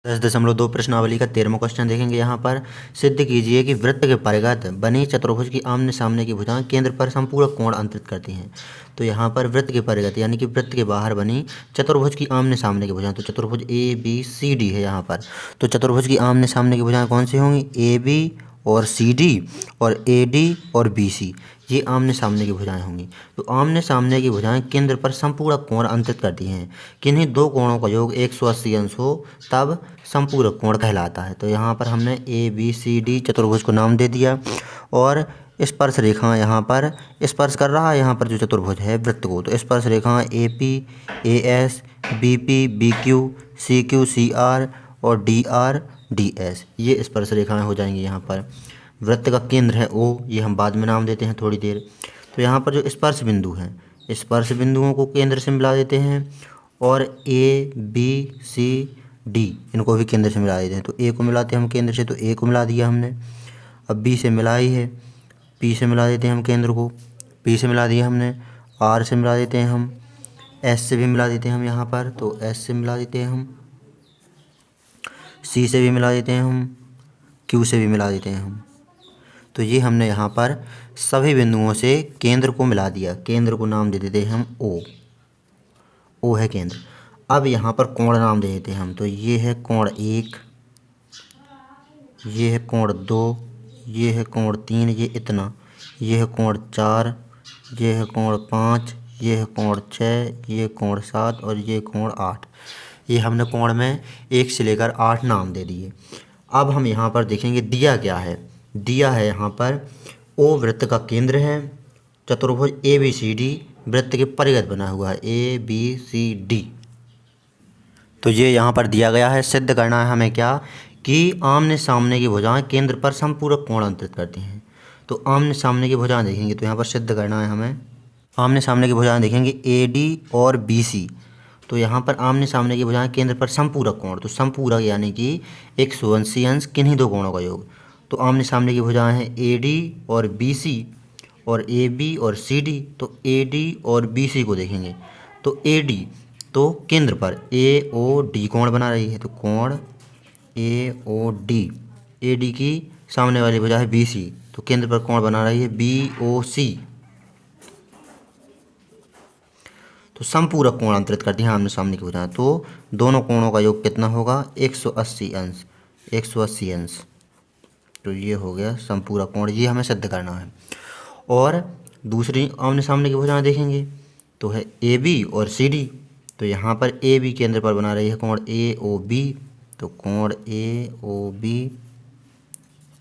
10.2 प्रश्नावली का 13वां क्वेश्चन देखेंगे। यहाँ पर सिद्ध कीजिए कि वृत्त के परिघत बनी चतुर्भुज की आमने सामने की भुजाएं केंद्र पर संपूरक कोण अंतरित करती हैं। तो यहाँ पर वृत्त के परिघत यानी कि वृत्त के बाहर बनी चतुर्भुज की आमने सामने की भुजाएं, तो चतुर्भुज ए बी सी डी है यहाँ पर। तो चतुर्भुज की आमने सामने की भुजाएं कौन सी होंगी? ए बी और सी डी और ए डी और बी सी, ये आमने सामने की भुजाएं होंगी। तो आमने सामने की भुजाएं केंद्र पर संपूरक कोण अंतरित करती हैं। किन्हीं दो कोणों का योग 180 अंश हो तब संपूरक कोण कहलाता है। तो यहाँ पर हमने ए बी सी डी चतुर्भुज को नाम दे दिया और स्पर्श रेखा यहाँ पर स्पर्श कर रहा है यहाँ पर जो चतुर्भुज है वृत्त को। तो स्पर्श रेखा A P A S B P B Q C Q C R और डी आर डी एस, ये स्पर्श रेखाएं हो जाएंगी। यहाँ पर वृत्त का केंद्र है ओ, ये हम बाद में नाम देते हैं थोड़ी देर। तो यहाँ पर जो स्पर्श बिंदु हैं स्पर्श बिंदुओं को केंद्र से मिला देते हैं और ए बी सी डी इनको भी केंद्र से मिला देते हैं। तो ए को मिलाते हैं हम केंद्र से, तो ए को मिला दिया हमने। अब बी से मिला ही है, पी से मिला देते हैं हम केंद्र को, पी से मिला दिया हमने। आर से मिला देते हैं हम, एस से भी मिला देते हैं हम यहाँ पर, तो एस से मिला देते हैं हम। सी से भी मिला देते हैं हम, क्यू से भी मिला देते हैं हम। तो ये हमने यहाँ पर सभी बिंदुओं से केंद्र को मिला दिया। केंद्र को नाम दे देते हैं हम ओ, ओ है केंद्र। अब यहाँ पर कोण नाम दे देते हैं हम। तो ये है कोण 1, ये है कोण 2, ये है कोण 3, ये इतना, ये है कोण 4, ये है कोण 5, ये है कोण 6, ये कोण 7 और ये कोण 8। ये हमने कोण में 1 से लेकर 8 नाम दे दिए। अब हम यहाँ पर देखेंगे दिया क्या है। दिया है यहाँ पर ओ वृत्त का केंद्र है, चतुर्भुज ए बी सी डी वृत्त के परिघत बना हुआ है ए बी सी डी। तो ये यहाँ पर दिया गया है। सिद्ध करना है हमें क्या कि आमने सामने की भुजाएं केंद्र पर संपूरक कोण अंतरित करती हैं। तो आमने सामने की भुजाएं देखेंगे तो यहाँ पर सिद्ध करना है हमें। आमने सामने की भुजाएं देखेंगे ए डी और बी सी। तो यहाँ पर आमने सामने की भुजाएं केंद्र पर संपूरक कोण, तो संपूरक यानी कि 180 अंश किन्हीं दो कोणों का योग। तो आमने सामने की भुजाएं हैं ए डी और बी सी और ए बी और सी डी। तो ए डी और बी सी को देखेंगे तो ए डी तो केंद्र पर ए ओ डी कोण बना रही है, तो कोण A O D. A D की सामने वाली भुजा है बी सी, तो केंद्र पर कोण बना रही है बी ओ सी। तो संपूरक कोण अंतरित करती हैं आमने सामने की भुजाएं। तो दोनों कोणों का योग कितना होगा? 180 अंश, 180 अंश। तो ये हो गया संपूरक कोण, ये हमें सिद्ध करना है। और दूसरी आमने सामने की भुजाएं देखेंगे तो है ए बी और सी डी। तो यहाँ पर ए बी केंद्र पर बना रही है कोण ए ओ बी, तो कोण A O B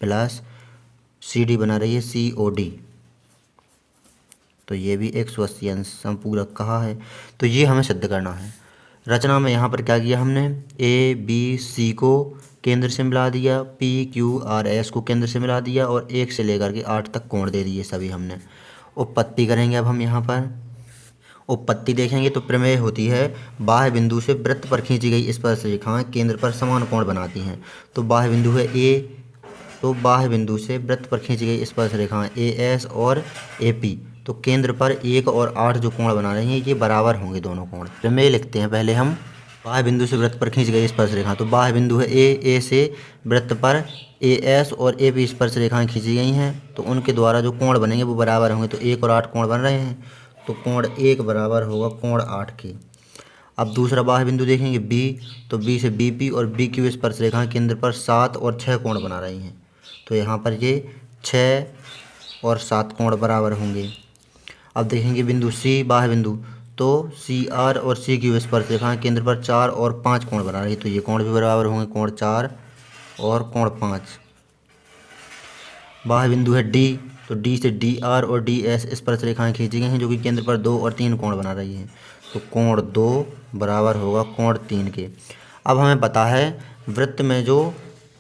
plus C D बना रही है सी ओ डी। तो ये भी 180 अंश संपूरक कहा है। तो ये हमें सिद्ध करना है। रचना में यहाँ पर क्या किया हमने, ए बी सी को केंद्र से मिला दिया, पी क्यू आर एस को केंद्र से मिला दिया और 1 से लेकर के 8 तक कोण दे दिए सभी हमने। उपपत्ति करेंगे अब हम यहाँ पर। उपपत्ति देखेंगे तो प्रमेय होती है बाह्य बिंदु से वृत्त पर खींची गई स्पर्श रेखाएं केंद्र पर समान कोण बनाती हैं। तो बाह्य बिंदु है ए, तो बाह्य बिंदु से वृत्त पर खींची गई स्पर्श रेखाएं ए एस और ए पी, तो केंद्र पर 1 और 8 जो कोण बना रहे हैं ये बराबर होंगे दोनों कोण। प्रमेय लिखते हैं पहले हम। बाह्य बिंदु से वृत्त पर खींच गई स्पर्श रेखा, तो बाह्य बिंदु है ए से वृत्त पर ए एस और ए पी स्पर्श रेखाएं खींची गई हैं, तो उनके द्वारा जो कोण बनेंगे वो बराबर होंगे। तो 1 और 8 कोण बन रहे हैं, तो कोण 1 बराबर होगा कोण 8 के। अब दूसरा बाह्य बिंदु देखेंगे बी, तो बी से बी पी और बी क्यू स्पर्श रेखाएं केंद्र पर 7 और 6 कोण बना रही हैं। तो यहाँ पर ये 6 और 7 कोण बराबर होंगे। अब देखेंगे बिंदु सी बाह्य बिंदु, तो सी आर और सी क्यू स्पर्श रेखाएं केंद्र पर 4 और 5 कोण बना रही है। तो ये कोण भी बराबर होंगे, कोण 4 और कोण 5। बाह्य बिंदु है डी, तो डी से डी आर और डी एस स्पर्श रेखाएं खींची गई हैं जो कि केंद्र पर 2 और 3 कोण बना रही हैं। तो कोण 2 बराबर होगा कोण 3 के। अब हमें पता है वृत्त में जो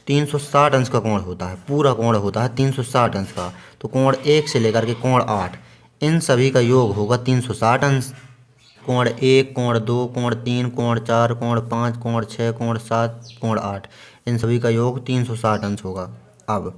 360 अंश का कोण होता है, पूरा कोण होता है 360 अंश का। तो कोण 1 से लेकर के कोण 8 इन सभी का योग होगा 360 अंश। कोण 1, कोण 2, कोण 3, कोण 4, कोण 5, कोण 6, कोण 7, कोण 8 इन सभी का योग 360 अंश होगा। अब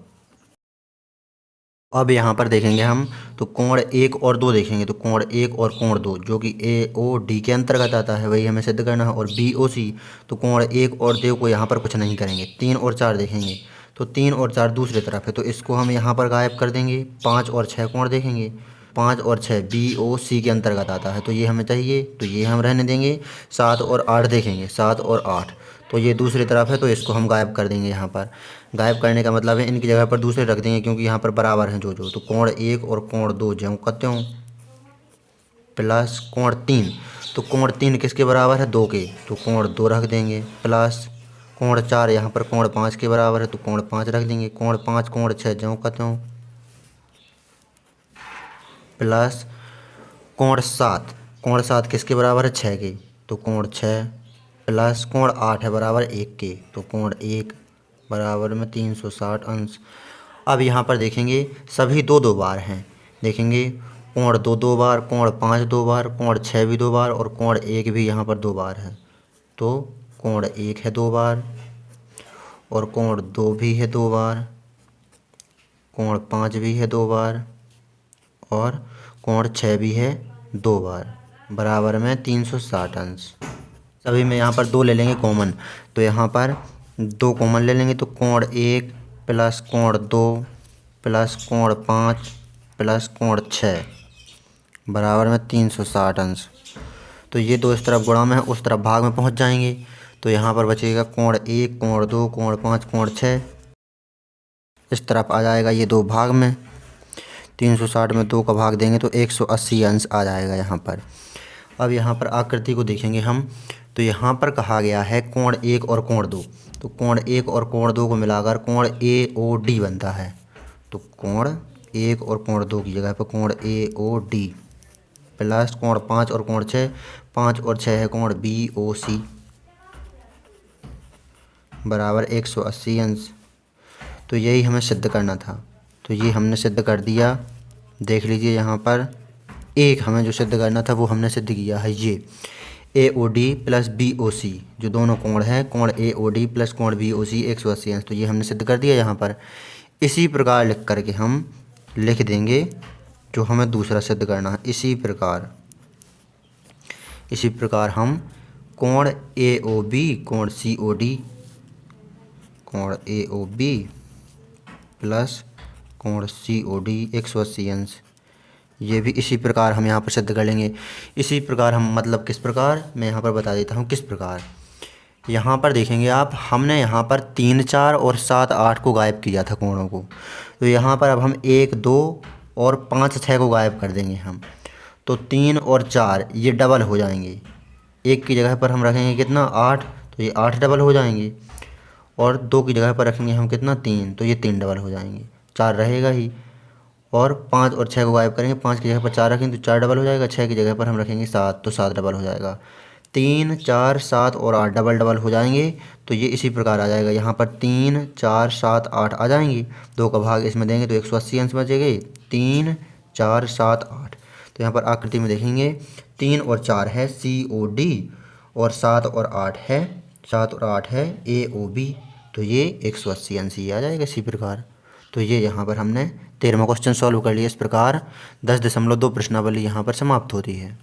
अब यहाँ पर देखेंगे हम तो कोण 1 और 2 देखेंगे, तो कोण 1 और कोण 2 जो कि ए ओ डी के अंतर्गत आता है वही हमें सिद्ध करना है। और बी ओ सी तो कोण 1 और 2 को यहाँ पर कुछ नहीं करेंगे। 3 और 4 देखेंगे तो 3 और 4 दूसरी तरफ है तो इसको हम यहाँ पर गायब कर देंगे। 5 और 6 कोण देखेंगे, 5 और 6 बी ओ सी के अंतर्गत आता है तो ये हमें चाहिए, तो ये हम रहने देंगे। 7 और 8 देखेंगे, 7 और 8 तो ये दूसरी तरफ है तो इसको हम गायब कर देंगे। यहाँ पर गायब करने का मतलब है इनकी जगह पर दूसरे रख देंगे क्योंकि यहाँ पर बराबर हैं जो तो कोण 1 और कोण 2 ज्यों का त्यों प्लस कोण 3 तो कोण 3 किसके बराबर है 2 के, तो कोण 2 रख देंगे प्लस कोण 4 यहाँ पर कोण 5 के बराबर है तो कोण 5 रख देंगे। कोण 5 कोण 6 ज्यों का त्यों प्लस कोण 7 किसके बराबर है 6 के, तो कोण 6 प्लस कोण 8 है बराबर 1 के, तो कोण 1 बराबर में 360 अंश। अब यहाँ पर देखेंगे सभी दो दो बार हैं, देखेंगे कोण 2 2 बार, कोण 5 2 बार, कोण 6 भी 2 बार और कोण 1 भी यहाँ पर 2 बार है। तो कोण 1 है 2 बार और कोण 2 भी है 2 बार, कोण 5 भी है 2 बार और कोण 6 भी है 2 बार बराबर में 360 अंश। सभी में यहाँ पर 2 ले लेंगे कॉमन, तो यहाँ पर 2 कॉमन ले लेंगे तो कोण 1 प्लस कोण 2 प्लस कोण 5 प्लस कोण 6 बराबर में 360 अंश। तो ये 2 इस तरफ गुणा में है, उस तरफ भाग में पहुँच जाएंगे तो यहाँ पर बचेगा कोण 1 कोण 2 कोण 5 कोण 6 इस तरफ आ जाएगा ये 2 भाग में। 360 में 2 का भाग देंगे तो 180 अंश आ जाएगा यहाँ पर। अब यहाँ पर आकृति को देखेंगे हम, तो यहाँ पर कहा गया है कोण 1 और कोण 2, तो कोण 1 और कोण 2 को मिलाकर कोण ए ओ डी बनता है। तो कोण 1 और कोण 2 की जगह पर कोण ए ओ डी प्लस कोण 5 और कोण 6, 5 और 6 है कोण बी ओ सी बराबर 180 अंश। तो यही हमें सिद्ध करना था, तो ये हमने सिद्ध कर दिया। देख लीजिए यहाँ पर एक हमें जो सिद्ध करना था वो हमने सिद्ध किया है। ये A O D plus B O C जो दोनों कोण हैं, कोण ए ओ डी प्लस कोण बी ओ सी 180 अंश, तो ये हमने सिद्ध कर दिया यहाँ पर। इसी प्रकार लिख करके हम लिख देंगे जो हमें दूसरा सिद्ध करना है। इसी प्रकार हम कोण ए ओ बी कोण सी ओ डी कोण ए ओ बी प्लस कोण सी ओ डी 180 अंश, ये भी इसी प्रकार हम यहाँ पर सिद्ध कर लेंगे। इसी प्रकार हम मतलब किस प्रकार, मैं यहाँ पर बता देता हूँ किस प्रकार। यहाँ पर देखेंगे आप, हमने यहाँ पर 3 4 और 7 8 को गायब किया था कोणों को, तो यहाँ पर अब हम 1 2 और 5 6 को गायब कर देंगे हम। तो 3 और 4 ये डबल हो जाएंगे, एक की जगह पर हम रखेंगे कितना 8, तो ये 8 डबल हो जाएंगे। और 2 की जगह पर रखेंगे हम कितना 3, तो ये 3 डबल हो जाएंगे, 4 रहेगा ही। और 5 और 6 को गायब करेंगे, 5 की जगह पर 4 रखेंगे तो 4 डबल हो जाएगा, 6 की जगह पर हम रखेंगे 7 तो 7 डबल हो जाएगा। 3 4 7 और 8 डबल डबल हो जाएंगे, तो ये इसी प्रकार आ जाएगा। यहाँ पर 3 4 7 8 आ जाएंगी, 2 का भाग इसमें देंगे तो 180 अंश बचेंगे। 3 4 7 8, तो यहाँ पर आकृति में देखेंगे 3 और 4 है सी ओ डी और 7 और 8 है ए ओ बी, तो ये 180 अंश ही आ जाएगा इसी प्रकार। तो ये यहाँ पर हमने 13वां क्वेश्चन सॉल्व कर लिया। इस प्रकार 10.2 प्रश्नावली यहाँ पर समाप्त होती है।